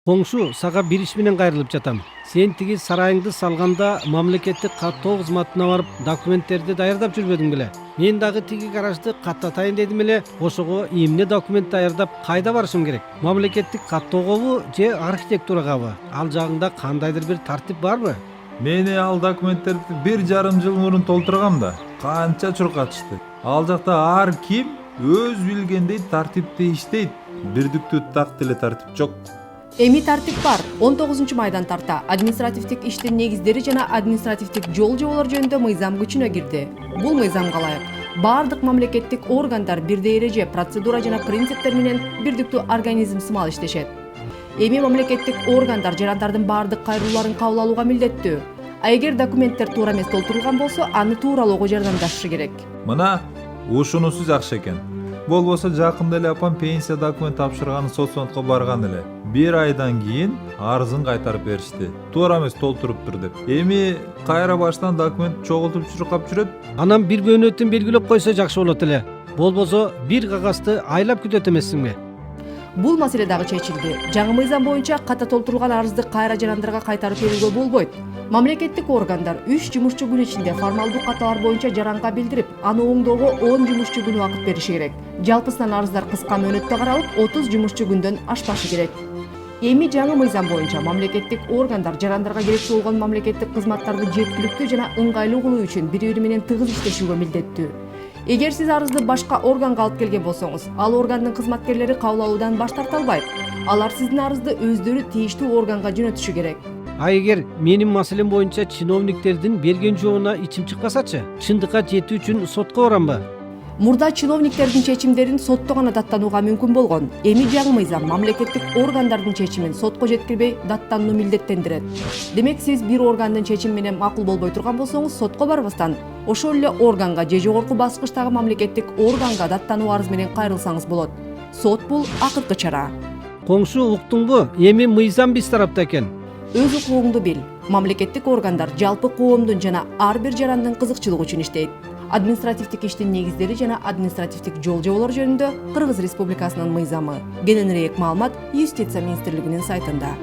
Коңшу, сага бир иш менен кайрылып жатам. Сен тиги сарайыңды салганда мамлекеттик каттоо кызматына барып документтерди даярдап жүрбөдүң беле? Мен дагы тиги гаражды каттатайын дедим эле, ошого эмне документ даярдап кайда барышым керек? Мамлекеттик каттоогобу же архитектурагабы? Ал жагында кандайдыр бир тартип барбы? Мени ал документтерди 1,5 жыл мурун толтургам да. Канча чуркатышты. Ал жакта ар ким өз билгендей тартипте иштейт. Бирдиктүү так деле тартип жок. Эми тартип бар. 19-майдан тарта административдик иштин негиздери жана административдик жол жоболор жөнүндө мыйзам күчүнө кирди. Бул мыйзамга ылайык баардык мамлекеттик органдар бирдей эреже, процедура жана принциптер менен бирдиктүү организм сымал иштешет. Эми мамлекеттик органдар жарандардын баардык кайрылууларын кабыл алууга милдеттүү. А эгер документтер туура эмес толтурулган болсо, аны тууралоого жардамдашышы керек. Мына ушунусу жакшы экен. Болбосо жакында эле апам пенсия документ тапшырганын соцфондко барган эле. 1 айдан кийин арызын кайтарып беришти. Туура эмес толтуруптур деп. Эми кайра баштан документ чогултуп чуркап жүрөт. Анан бир бөөнөтүн белгилеп койсо жакшы болот эле. Болбосо бир кагазды айлап күтөт эмессиңби? Бул маселе дагы чечилди. Жаңы мыйзам боюнча ката толтурулган арызды кайра жарандарга кайтарып берүүгө болбойт. Мамлекеттик органдар 3 жумушчу күн ичинде формалдуу каталар боюнча жаранга билдирип, аны оңдоого 10 жумушчу күн убакыт бериши керек. Жалпысынан арыздар кыска мөөнөттө каралып, 30 жумушчу күндөн ашпашы керек. Эми жаңы мыйзам боюнча мамлекеттик органдар жарандарга керектүү болгон мамлекеттик кызматтарды жеткиликтүү жана ыңгайлуу кылуу үчүн бири-бири менен тыгыз иштешүүгө милдеттүү. Эгер сиз арызды башка органга алып келген болсоңуз, ал органдын кызматкерлери кабыл алуудан баш тарта албайт. Алар сиздин арызды өздөрү тийиштүү органга жөнөтүшү керек. А эгер менин маселем боюнча чиновниктердин берген жообуна ичим чыкпасачы, чындыкка жетүү үчүн сотко барамбы? Мурда чиновниктердин чечимдерин сотто гана даттанууга мүмкүн болгон. Эми жаңы мыйзам мамлекеттик органдардын чечимин сотко жеткирбей даттанууну милдеттендирет. Демек сиз бир органдын чечими менен макул болбой турган болсоңуз, сотко барбастан ошол эле органга же жогорку баскычтагы мамлекеттик органга даттануу арыз менен кайрылсаңыз болот. Сот бул акыркы чара. Коңшу, уктуңбу? Эми мыйзам биз тарапта экен. Өз укугуңду бил. Мамлекеттик органдар жалпы коомдун жана ар бир жарандын кызыкчылыгы үчүн иштейт. Административдик иштин негиздери жана административдик жол жоболор жөнүндө Кыргыз Республикасынын мыйзамы. Кененирээк маалымат Юстиция министрлигинин сайтында.